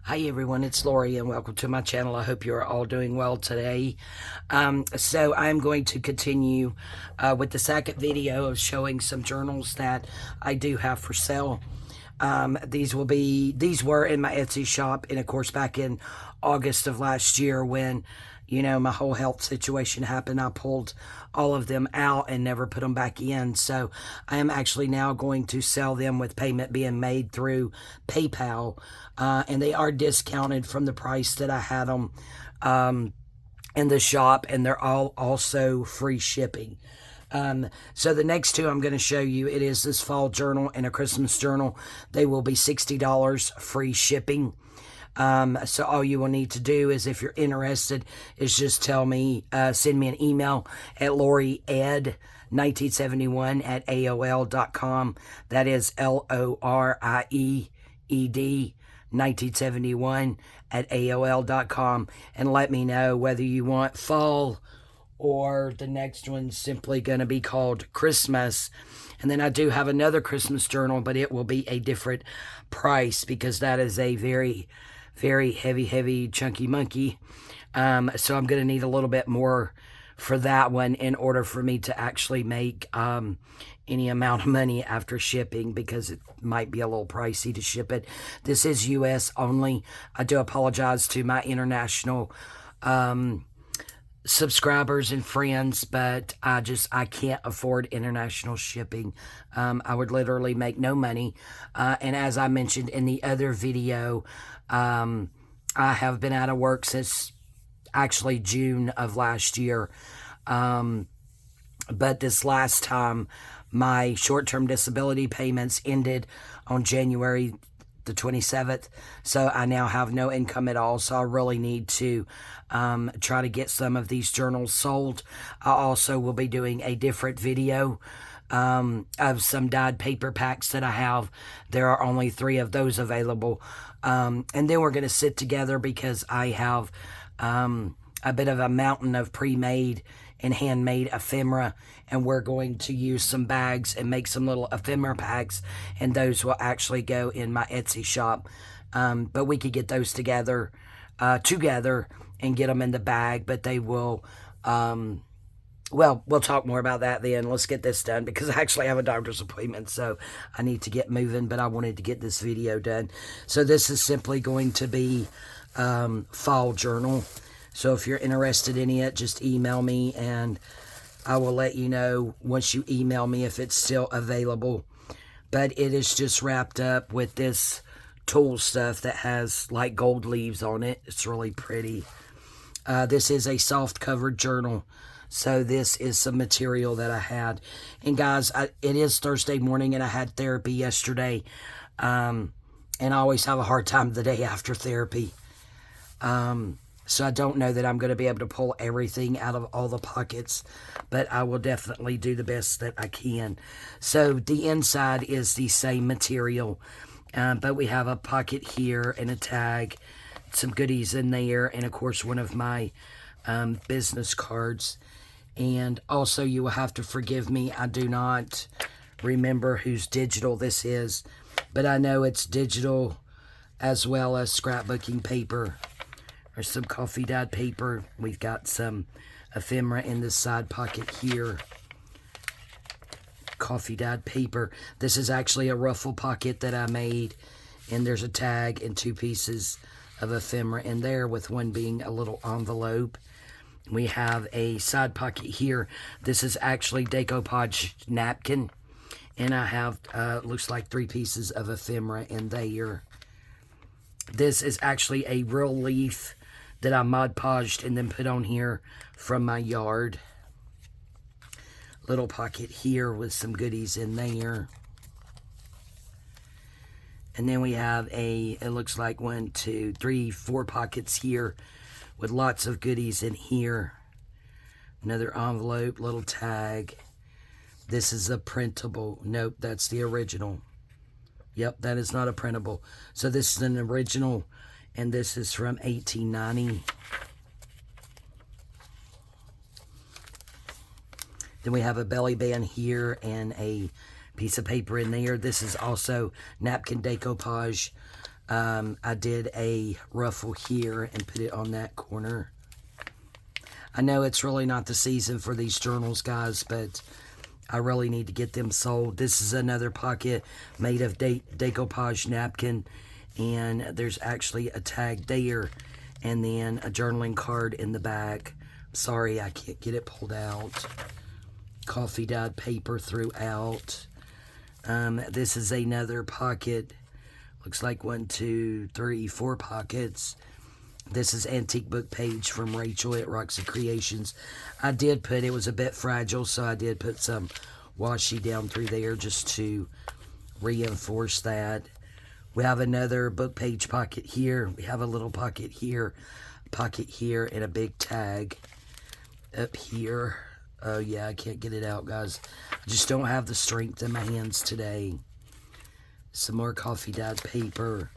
Hi everyone, it's Lori and welcome to my channel. I hope you're all doing well today. So I'm going to continue with the second video of showing some journals that I do have for sale. These were in my Etsy shop, and of course back in August of last year when my whole health situation happened, I pulled all of them out and never put them back in. So I am actually now going to sell them with payment being made through PayPal. And they are discounted from the price that I had them in the shop, and they're all also free shipping. So the next two I'm going to show you, it is this fall journal and a Christmas journal. They will be $60 free shipping. So all you will need to do is, if you're interested, is just send me an email at LORIEED1971@AOL.com. That is LORIEED 1971@AOL.com, and let me know whether you want fall or the next one's simply going to be called Christmas. And then I do have another Christmas journal, but it will be a different price because that is a very, very heavy, chunky monkey. So I'm going to need a little bit more for that one in order for me to actually make any amount of money after shipping, because it might be a little pricey to ship it. This is U.S. only. I do apologize to my international subscribers and friends, but I can't afford international shipping. I would literally make no money. And as I mentioned in the other video, I have been out of work since actually June of last year. But this last time, my short-term disability payments ended on January the 27th, so I now have no income at all, so I really need to try to get some of these journals sold. I also will be doing a different video of some dyed paper packs that I have. There are only 3 of those available, and then we're going to sit together because I have a bit of a mountain of pre-made and handmade ephemera, and we're going to use some bags and make some little ephemera packs, and those will actually go in my Etsy shop. But we could get those together and get them in the bag, but they will, well, we'll talk more about that then. Let's get this done because I actually have a doctor's appointment, so I need to get moving, but I wanted to get this video done. So this is simply going to be fall journal. So if you're interested in it, just email me, and I will let you know once you email me if it's still available. But it is just wrapped up with this tulle stuff that has like gold leaves on it. It's really pretty. This is a soft covered journal. So this is some material that I had. And guys, it is Thursday morning, and I had therapy yesterday. And I always have a hard time the day after therapy. So I don't know that I'm going to be able to pull everything out of all the pockets, but I will definitely do the best that I can. So the inside is the same material, but we have a pocket here and a tag, some goodies in there, and of course one of my business cards. And also, you will have to forgive me, I do not remember whose digital this is, but I know it's digital as well as scrapbooking paper. There's some coffee dyed paper. We've got some ephemera in this side pocket here. Coffee dyed paper. This is actually a ruffle pocket that I made. And there's a tag and 2 pieces of ephemera in there, with one being a little envelope. We have a side pocket here. This is actually decoupage napkin. And I have, looks like 3 pieces of ephemera in there. This is actually a real leaf that I Mod Podged and then put on here from my yard. Little pocket here with some goodies in there. And then we have it looks like 1, 2, 3, 4 pockets here with lots of goodies in here. Another envelope, little tag. This is a printable. Nope, that's the original. Yep, that is not a printable. So this is an original, and this is from 1890. Then we have a belly band here and a piece of paper in there. This is also napkin decoupage I did a ruffle here and put it on that corner. I know it's really not the season for these journals, guys, but I really need to get them sold. This is another pocket made of decoupage napkin, and there's actually a tag there, and then a journaling card in the back. Sorry, I can't get it pulled out. Coffee dyed paper throughout. This is another pocket. Looks like 1, 2, 3, 4 pockets. This is Antique Book Page from Rachel at Roxy Creations. I did put, it was a bit fragile, so I did put some washi down through there just to reinforce that. We have another book page pocket here. We have a little pocket here, and a big tag up here. Oh yeah, I can't get it out, guys. I just don't have the strength in my hands today. Some more coffee dyed paper.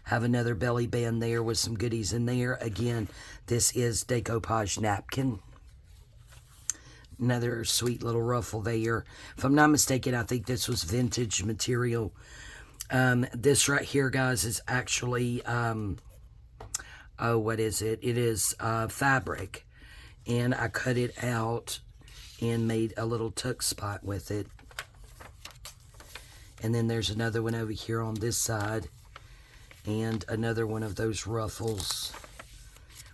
Have another belly band there with some goodies in there. Again, this is decoupage napkin. Another sweet little ruffle there. If I'm not mistaken, I think this was vintage material. This right here, guys, is actually, what is it? It is fabric. And I cut it out and made a little tuck spot with it. And then there's another one over here on this side. And another one of those ruffles.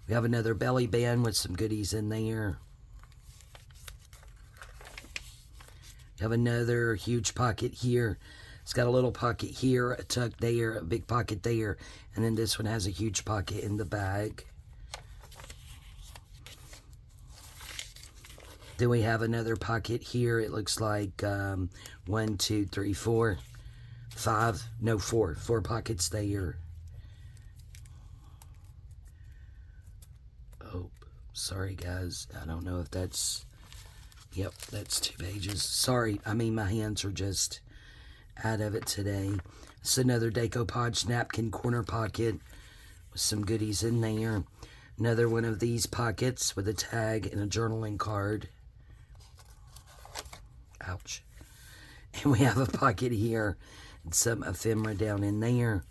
We have another belly band with some goodies in there. We have another huge pocket here. It's got a little pocket here, a tuck there, a big pocket there. And then this one has a huge pocket in the bag. Then we have another pocket here. It looks like 1, 2, 3, 4, 5. No, 4. 4 pockets there. Oh, sorry guys. I don't know if that's... Yep, that's 2 pages. Sorry, I mean my hands are just out of it today. It's another decoupage napkin corner pocket with some goodies in there. Another one of these pockets with a tag and a journaling card. Ouch. And we have a pocket here and some ephemera down in there.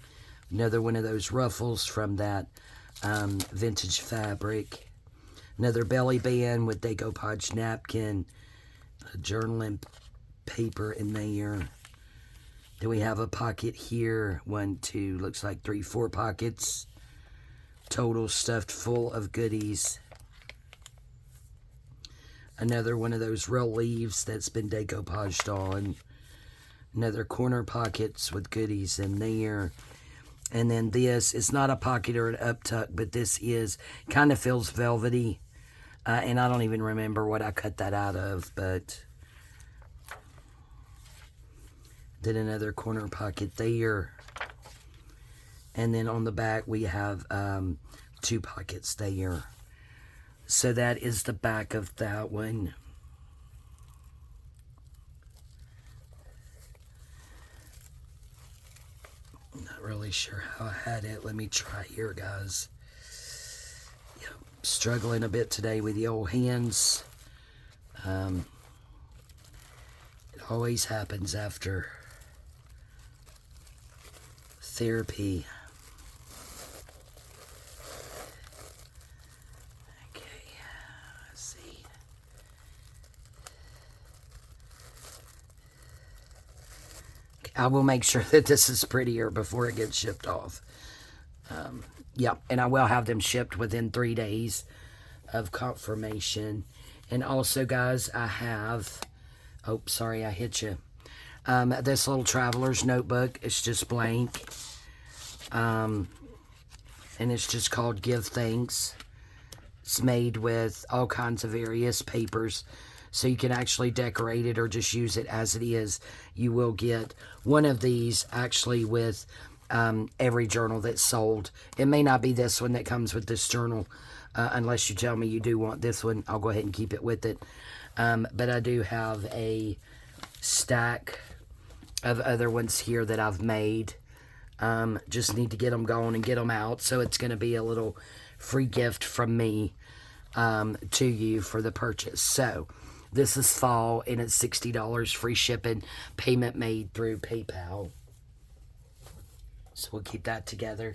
Another one of those ruffles from that vintage fabric. Another belly band with decoupage napkin, a journaling paper in there. Then we have a pocket here. 1, 2, looks like 3, 4 pockets. Total stuffed full of goodies. Another one of those real leaves that's been decoupaged on. Another corner pockets with goodies in there. And then this is not a pocket or an up tuck, but this is, kind of feels velvety. And I don't even remember what I cut that out of, but then another corner pocket there. And then on the back we have 2 pockets there. So that is the back of that one. I'm not really sure how I had it. Let me try here, guys. Yep, struggling a bit today with the old hands. It always happens after therapy. I will make sure that this is prettier before it gets shipped off. Yep, and I will have them shipped within 3 days of confirmation. And also, guys, I have... Oh, sorry, I hit you. This little traveler's notebook. It's just blank. And it's just called Give Thanks. It's made with all kinds of various papers. So you can actually decorate it or just use it as it is. You will get one of these actually with every journal that's sold. It may not be this one that comes with this journal. Unless you tell me you do want this one. I'll go ahead and keep it with it. But I do have a stack of other ones here that I've made. Just need to get them going and get them out. So it's going to be a little free gift from me to you for the purchase. So... This is fall, and it's $60 free shipping, payment made through PayPal. So we'll keep that together.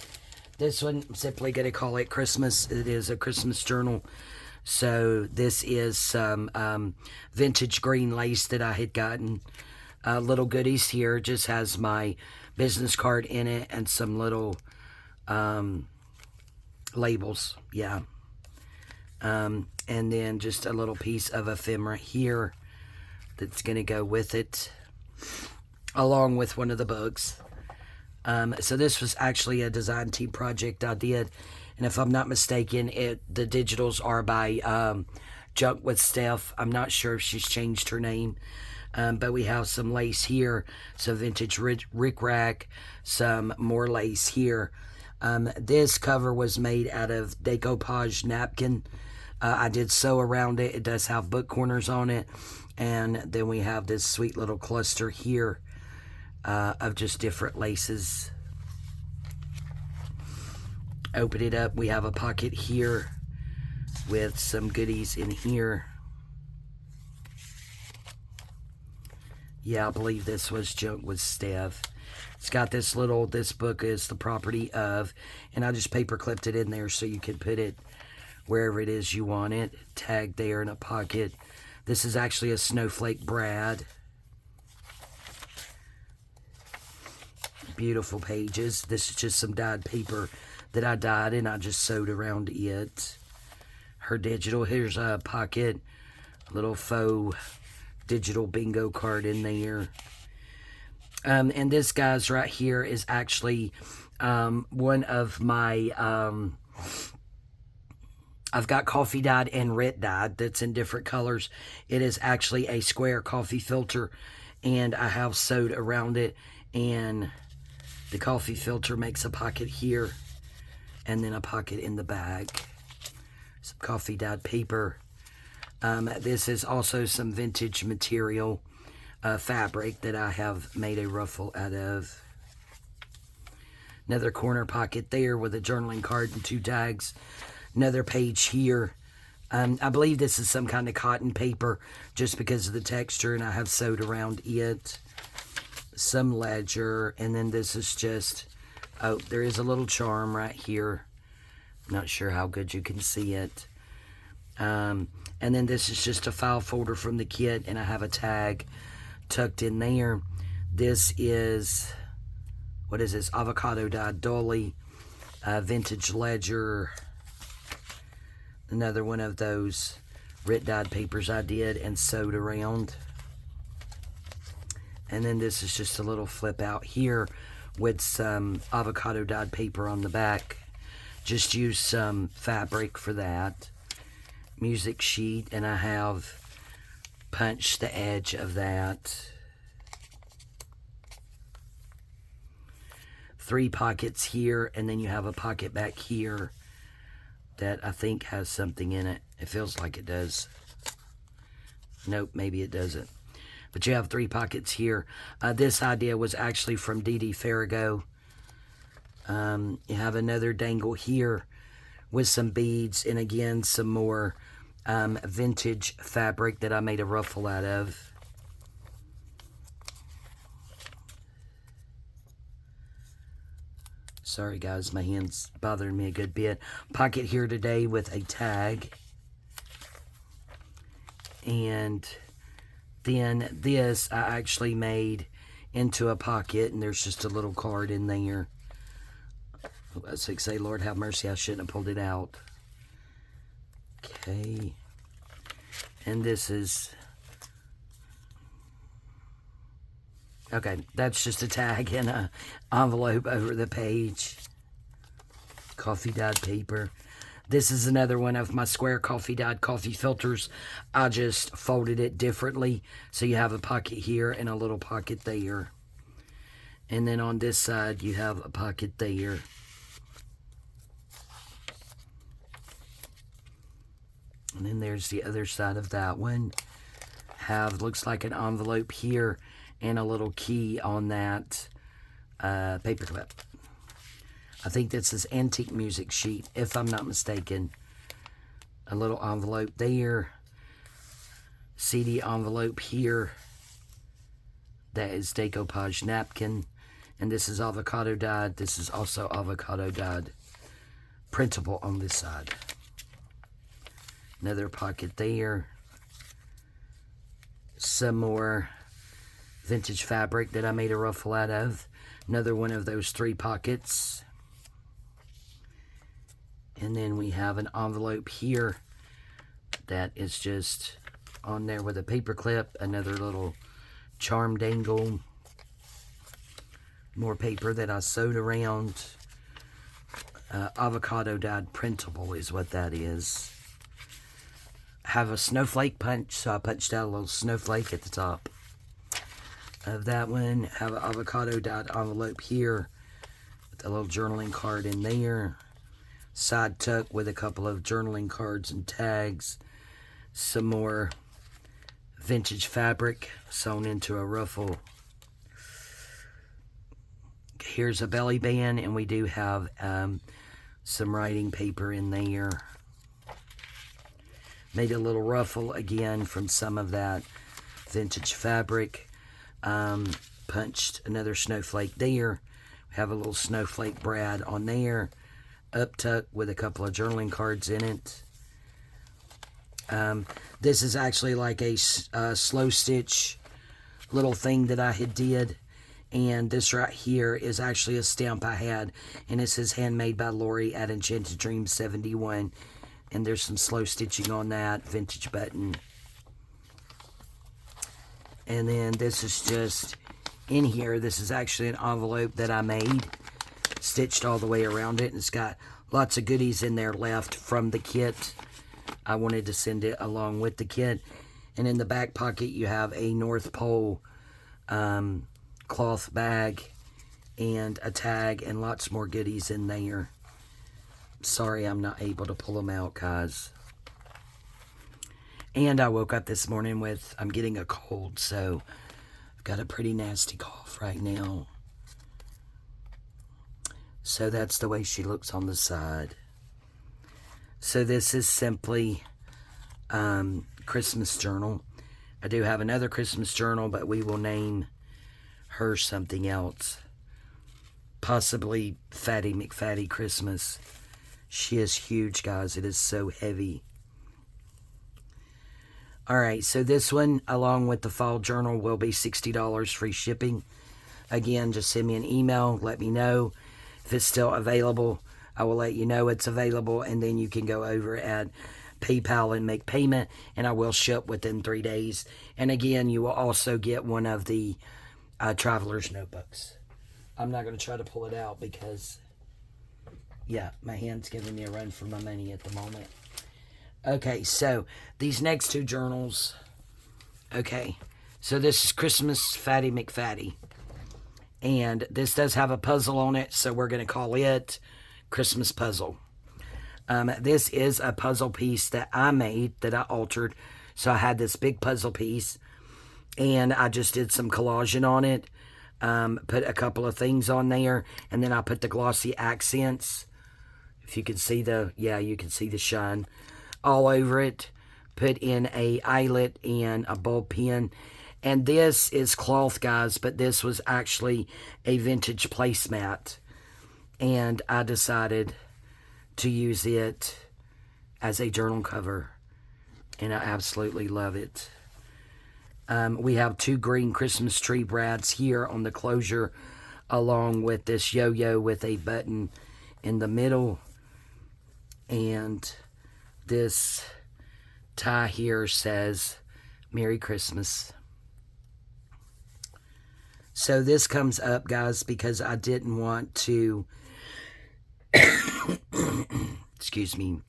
This one, I'm simply going to call it Christmas. It is a Christmas journal. So this is some vintage green lace that I had gotten. Little goodies here. Just has my business card in it and some little labels. Yeah. And then just a little piece of ephemera here that's going to go with it, along with one of the books. So this was actually a design team project I did, and if I'm not mistaken, the digitals are by Junk with Steph. I'm not sure if she's changed her name, but we have some lace here, some vintage rickrack, some more lace here. This cover was made out of decoupage napkin. I did sew around it. It does have book corners on it, and then we have this sweet little cluster here of just different laces. Open it up. We have a pocket here with some goodies in here. Yeah, I believe this was Junk with Steph. It's got this book is the property of, and I just paper clipped it in there so you can put it wherever it is you want it. Tagged there in a pocket. This is actually a Snowflake Brad. Beautiful pages. This is just some dyed paper that I dyed and I just sewed around it. Her digital. Here's a pocket. A little faux digital bingo card in there. And this guy's right here is actually one of my... I've got coffee dyed and red dyed that's in different colors. It is actually a square coffee filter, and I have sewed around it, and the coffee filter makes a pocket here and then a pocket in the bag. Some coffee dyed paper. This is also some vintage material fabric that I have made a ruffle out of. Another corner pocket there with a journaling card and 2 tags. Another page here. I believe this is some kind of cotton paper just because of the texture, and I have sewed around it. Some ledger, and then this is just, oh, there is a little charm right here. Not sure how good you can see it. And then this is just a file folder from the kit, and I have a tag tucked in there. This is, what is this? Avocado dyed dolly, vintage ledger. Another one of those writ dyed papers I did and sewed around. And then this is just a little flip out here with some avocado dyed paper on the back. Just use some fabric for that. Music sheet, and I have punched the edge of that. 3 pockets here, and then you have a pocket back here that I think has something in it. It feels like it does. Nope, maybe it doesn't. But you have 3 pockets here. This idea was actually from Dee Dee Farrago. You have another dangle here with some beads, and again, some more vintage fabric that I made a ruffle out of. Sorry guys, my hand's bothering me a good bit. Pocket here today with a tag. And then this I actually made into a pocket, and there's just a little card in there. I was like, say, Lord have mercy, I shouldn't have pulled it out. Okay. And this is... Okay, that's just a tag and an envelope over the page. Coffee dyed paper. This is another one of my square coffee dyed coffee filters. I just folded it differently. So you have a pocket here and a little pocket there. And then on this side, you have a pocket there. And then there's the other side of that one. Looks like an envelope here and a little key on that paper clip. I think this is antique music sheet, if I'm not mistaken. A little envelope there. CD envelope here. That is decoupage napkin. And this is avocado dyed. This is also avocado dyed. Printable on this side. Another pocket there. Some more vintage fabric that I made a ruffle out of. Another one of those 3 pockets. And then we have an envelope here that is just on there with a paper clip. Another little charm dangle. More paper that I sewed around. Avocado dyed printable is what that is. Have a snowflake punch, so I punched out a little snowflake at the top of that one. Have an avocado dyed envelope here with a little journaling card in there. Side tuck with a couple of journaling cards and tags. Some more vintage fabric sewn into a ruffle. Here's a belly band, and we do have some writing paper in there. Made a little ruffle again from some of that vintage fabric. Punched another snowflake there. We have a little snowflake brad on there. Up tuck with a couple of journaling cards in it. This is actually like a slow stitch little thing that I had did. And this right here is actually a stamp I had. And it says handmade by LORIE at Enchanted Dreams 71. And there's some slow stitching on that. Vintage button. And then this is just in here. This is actually an envelope that I made. Stitched all the way around it. And it's got lots of goodies in there left from the kit. I wanted to send it along with the kit. And in the back pocket you have a North Pole cloth bag and a tag and lots more goodies in there. Sorry I'm not able to pull them out, guys. And I woke up this morning with, I'm getting a cold, so I've got a pretty nasty cough right now. So that's the way she looks on the side. So this is simply Christmas journal. I do have another Christmas journal, but we will name her something else. Possibly Fatty McFatty Christmas. She is huge, guys. It is so heavy. Alright, so this one, along with the fall journal, will be $60 free shipping. Again, just send me an email. Let me know if it's still available. I will let you know it's available, and then you can go over at PayPal and make payment, and I will ship within 3 days. And again, you will also get one of the traveler's notebooks. I'm not going to try to pull it out because, yeah, my hand's giving me a run for my money at the moment. Okay, so these next 2 journals. Okay, so this is Christmas Fatty McFatty. And this does have a puzzle on it, so we're going to call it Christmas Puzzle. This is a puzzle piece that I made, that I altered. So I had this big puzzle piece, and I just did some collaging on it. Put a couple of things on there, and then I put the glossy accents. If you can see the, yeah, you can see the shine all over it. Put in a eyelet and a ball pen. And this is cloth, guys, but this was actually a vintage placemat. And I decided to use it as a journal cover. And I absolutely love it. We have 2 green Christmas tree brads here on the closure, along with this yo-yo with a button in the middle. And this tie here says, Merry Christmas. So this comes up, guys, because I didn't want to, excuse me,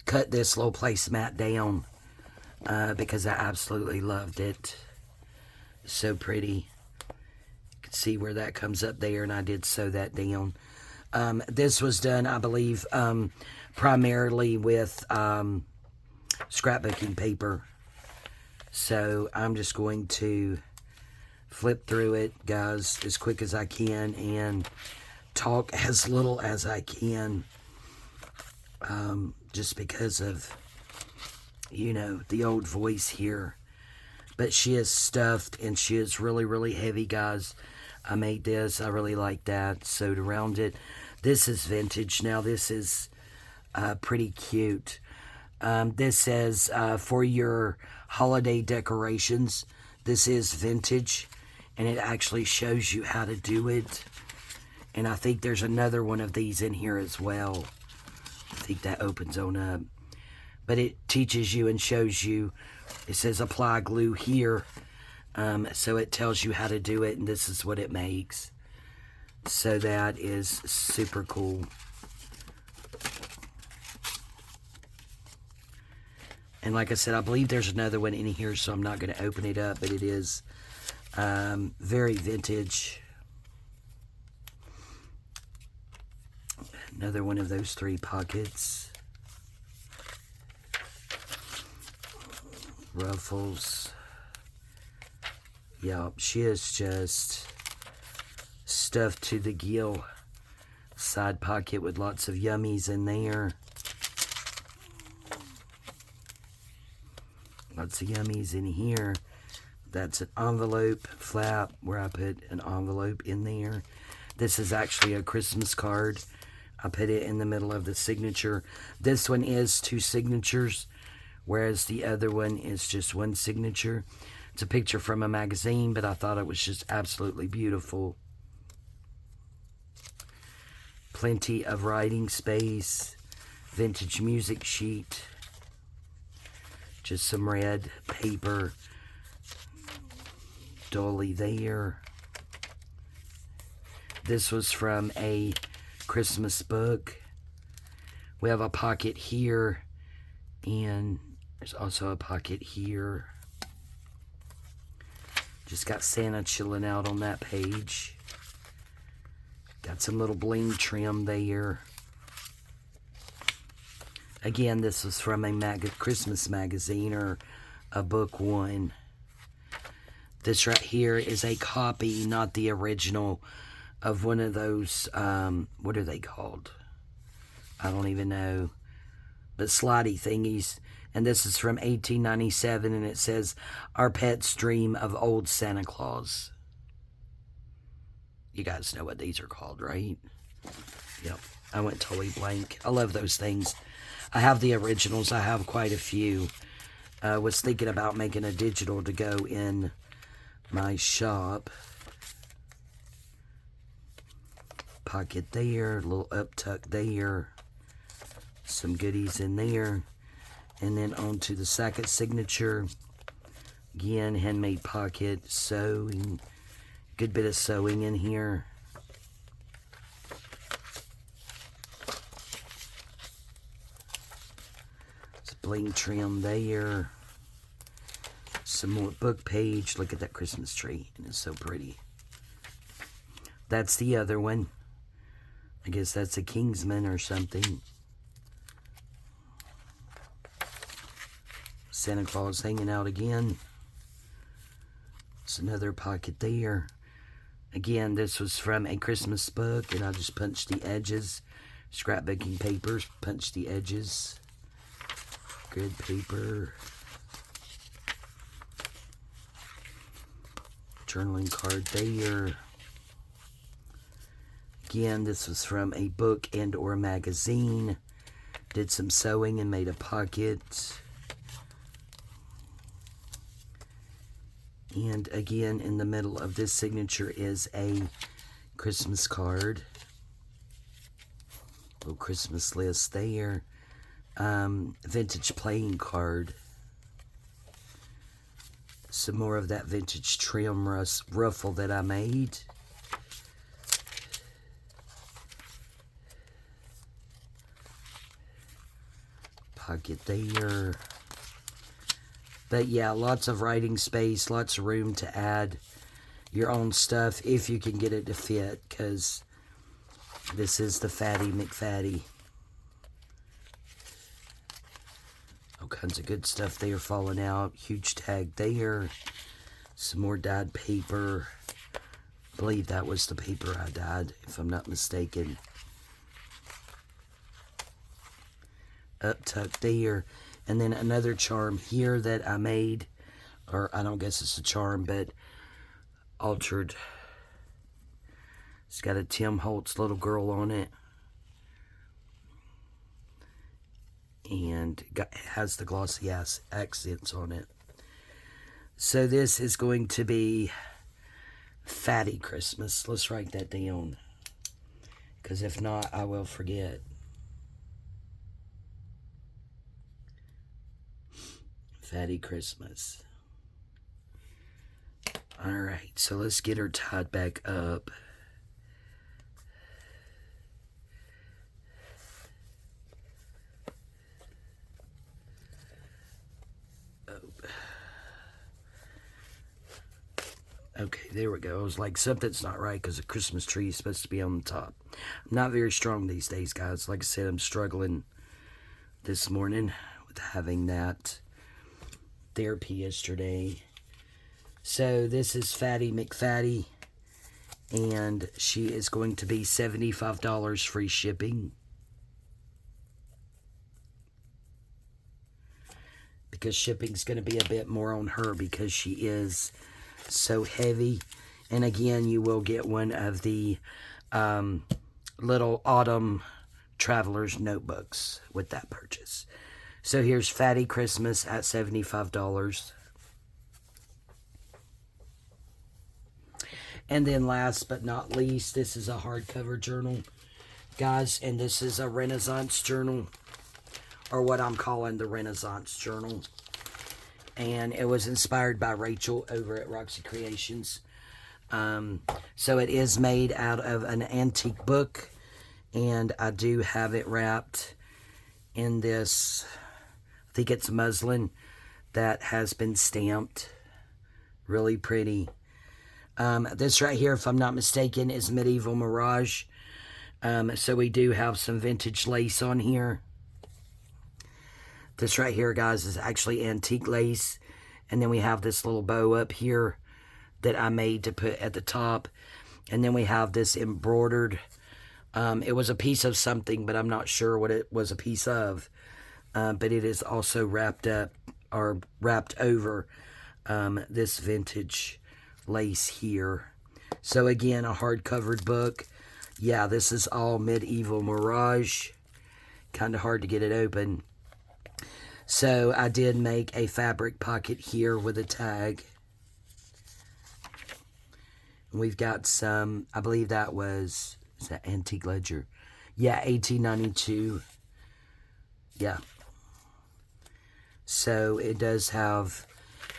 cut this little placemat down because I absolutely loved it. So pretty. You can see where that comes up there, and I did sew that down. This was done, I believe, primarily with scrapbooking paper. So I'm just going to flip through it, guys, as quick as I can and talk as little as I can, just because of, you know, the old voice here. But she is stuffed, and she is really, really heavy, guys. I made this. I really like that. Sewed around it. This is vintage. Now this is pretty cute. This says for your holiday decorations. This is vintage, and it actually shows you how to do it. And I think there's another one of these in here as well. I think that opens on up. But it teaches you and shows you. It says apply glue here. So it tells you how to do it, and this is what it makes. So that is super cool. And like I said, I believe there's another one in here, so I'm not going to open it up, but it is very vintage. Another one of those 3 pockets. Ruffles. Yeah, she is just stuffed to the gill. Side pocket with lots of yummies in there. Lots of yummies in here. That's an envelope flap where I put an envelope in there. This is actually a Christmas card. I put it in the middle of the signature. This one is 2 signatures, whereas the other one is just 1 signature. It's a picture from a magazine, but I thought it was just absolutely beautiful. Plenty of writing space. Vintage music sheet. Just some red paper. Dolly there. This was from a Christmas book. We have a pocket here, and there's also a pocket here. Just got Santa chilling out on that page. Got some little bling trim there. Again, this was from a Christmas magazine or a book one. This right here is a copy, not the original, of one of those, what are they called? I don't even know. But slidey thingies. And this is from 1897, and it says, Our Pet's Dream of Old Santa Claus. You guys know what these are called, right? Yep. I went totally blank. I love those things. I have the originals. I have quite a few. I was thinking about making a digital to go in my shop. Pocket there. A little up tuck there. Some goodies in there. And then on to the second signature. Again, handmade pocket, sewing. Good bit of sewing in here. It's bling trim there. Some more book page. Look at that Christmas tree. And it's so pretty. That's the other one. I guess that's a Kingsman or something. Santa Claus hanging out again. It's another pocket there. Again, this was from a Christmas book, and I just punched the edges. Scrapbooking papers, punched the edges. Grid paper. Journaling card there. Again, this was from a book and or magazine. Did some sewing and made a pocket. And again, in the middle of this signature is a Christmas card. Little Christmas list there. Vintage playing card. Some more of that vintage trim ruffle that I made. Pocket there. But yeah, lots of writing space, lots of room to add your own stuff if you can get it to fit, because this is the Fatty McFatty. All kinds of good stuff there falling out. Huge tag there. Some more dyed paper. I believe that was the paper I dyed, if I'm not mistaken. Up tucked there. And then another charm here that I made, or I don't guess it's a charm, but altered It's got a Tim Holtz little girl on it. And has the glossy accents on it. So this is going to be Fatty Christmas. Let's write that down, because if not, I will forget. Fatty Christmas. Alright, so let's get her tied back up. Okay, there we go. I was like, something's not right because the Christmas tree is supposed to be on the top. I'm not very strong these days, guys. Like I said, I'm struggling this morning with having that therapy yesterday. So this is Fatty McFatty, and she is going to be $75 free shipping. Because shipping's going to be a bit more on her because she is so heavy. And again, you will get one of the little autumn traveler's notebooks with that purchase. So here's Fatty Christmas at $75. And then last but not least, this is a hardcover journal, guys, and this is a Renaissance journal, or what I'm calling the Renaissance journal. And it was inspired by Rachel over at Roxy Creations. So it is made out of an antique book, and I do have it wrapped in this, I think it's muslin that has been stamped. Really pretty. This right here, if I'm not mistaken, is Medieval Mirage. So we do have some vintage lace on here. This right here, guys, is actually antique lace. And then we have this little bow up here that I made to put at the top. And then we have this embroidered. It was a piece of something, but I'm not sure what it was a piece of. But it is also wrapped up, or wrapped over this vintage lace here. So again, a hard-covered book. Yeah, this is all Medieval Mirage. Kind of hard to get it open. So I did make a fabric pocket here with a tag. We've got some, I believe that was, is that Antique Ledger? Yeah, 1892. Yeah. So it does have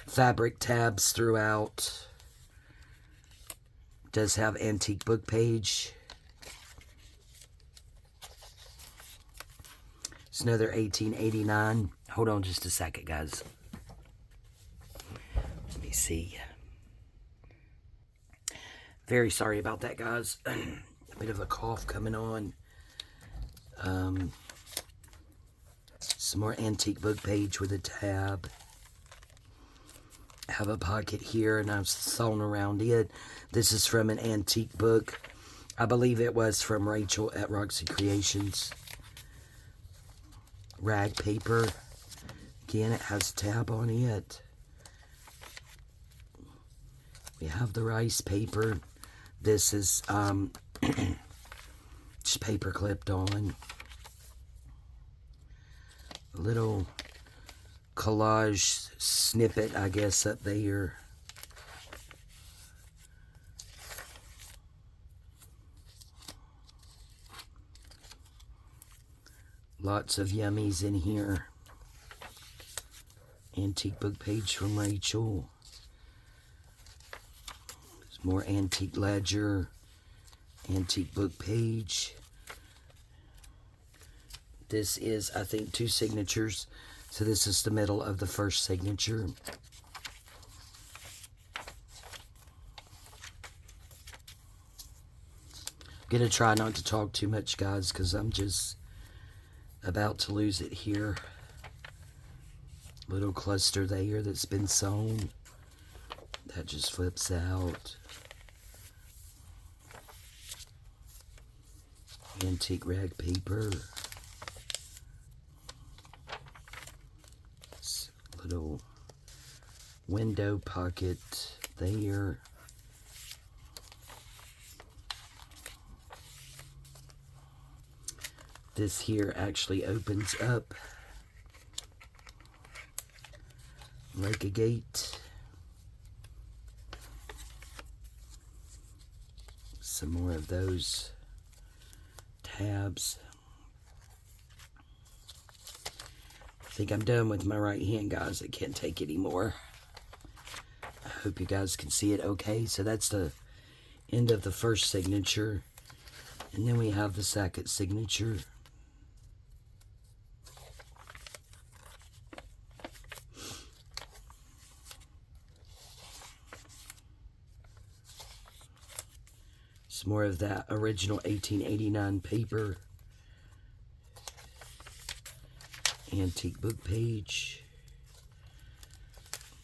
fabric tabs throughout. Does have antique book page. It's another 1889. Hold on just a second, guys. Let me see. Very sorry about that, guys. A bit of a cough coming on. Some more antique book page with a tab. Have a pocket here, and I've sewn around it. This is from an antique book. I believe it was from Rachel at Roxy Creations. Rag paper. Again, it has a tab on it. We have the rice paper. This is just paper clipped on. A little collage snippet, I guess, up there. Lots of yummies in here. Antique book page from Rachel. There's more antique ledger. Antique book page. This is, I think, 2 signatures. So this is the middle of the first signature. I'm going to try not to talk too much, guys, because I'm just about to lose it here. Little cluster there that's been sewn. That just flips out. Antique rag paper. Little window pocket there. This here actually opens up like a gate. Some more of those tabs. I think I'm done with my right hand, guys. I can't take any more. I hope you guys can see it okay. So that's the end of the first signature. And then we have the second signature. It's more of that original 1889 paper. Antique book page.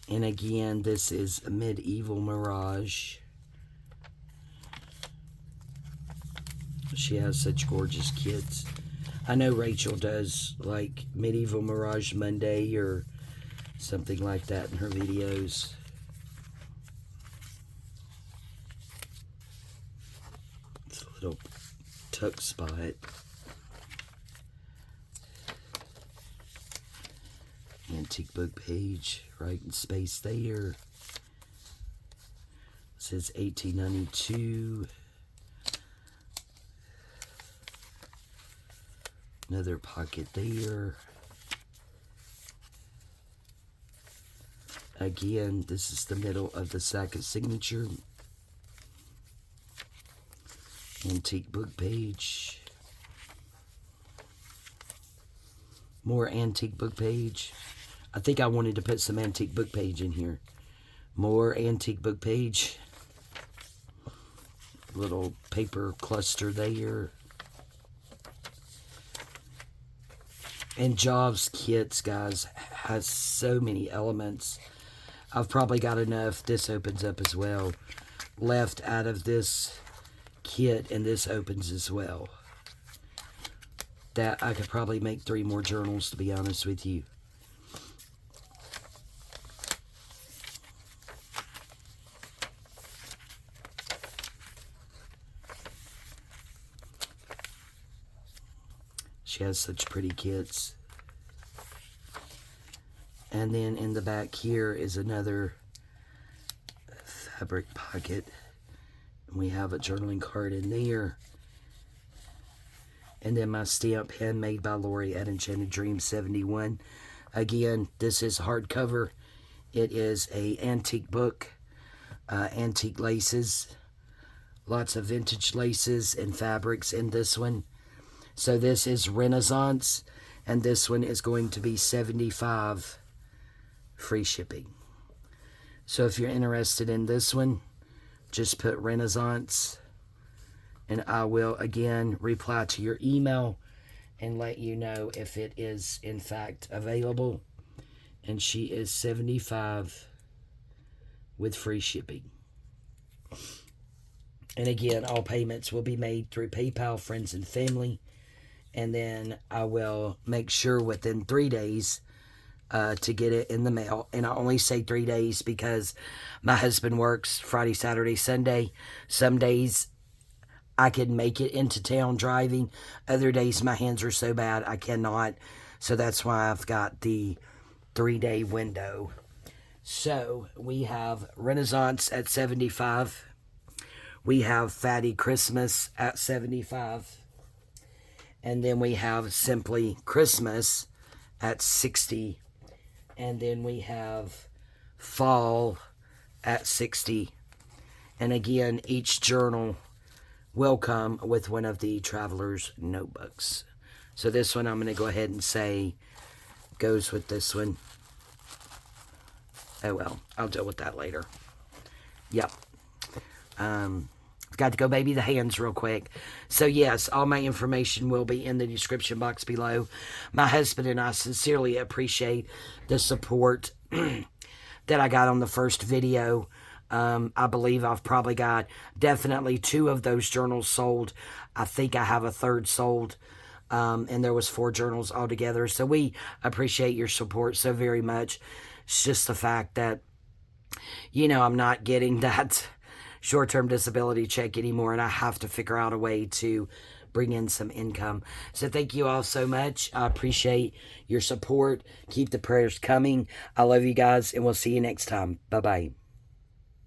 And again, this is a Medieval Mirage. She has such gorgeous kits. I know Rachel does like Medieval Mirage Monday or something like that in her videos. It's a little tuck spot. Antique book page, right in space there. It says 1892. Another pocket there. Again, this is the middle of the second signature. Antique book page. More antique book page. I think I wanted to put some antique book page in here. More antique book page. Little paper cluster there. And Jobs kits, guys, has so many elements. I've probably got enough. This opens up as well. Left out of this kit, and this opens as well. That I could probably make 3 more journals, to be honest with you. She has such pretty kits. And then in the back here is another fabric pocket. And we have a journaling card in there. And then my stamp, handmade by LORIE at Enchanted Dream 71. Again, this is hardcover. It is a antique book. Antique laces. Lots of vintage laces and fabrics in this one. So this is Renaissance, and this one is going to be $75 free shipping. So if you're interested in this one, just put Renaissance, and I will again reply to your email and let you know if it is in fact available. And she is $75 with free shipping. And again, all payments will be made through PayPal, friends and family. And then I will make sure within 3 days to get it in the mail. And I only say 3 days because my husband works Friday, Saturday, Sunday. Some days I can make it into town driving. Other days my hands are so bad I cannot. So that's why I've got the 3-day window. So we have Renaissance at $75. We have Fatty Christmas at $75. And then we have Simply Christmas at $60. And then we have Fall at $60. And again, each journal will come with one of the Traveler's Notebooks. So this one I'm going to go ahead and say goes with this one. Oh well, I'll deal with that later. Yep. Got to go baby the hands real quick. So yes, all my information will be in the description box below. My husband and I sincerely appreciate the support that I got on the first video. I believe I've probably got definitely 2 of those journals sold. I think I have a 3rd sold. And there was 4 journals altogether. So we appreciate your support so very much. It's just the fact that, you know, I'm not getting that short-term disability check anymore, and I have to figure out a way to bring in some income. So thank you all so much. I appreciate your support. Keep the prayers coming. I love you guys, and we'll see you next time. Bye-bye.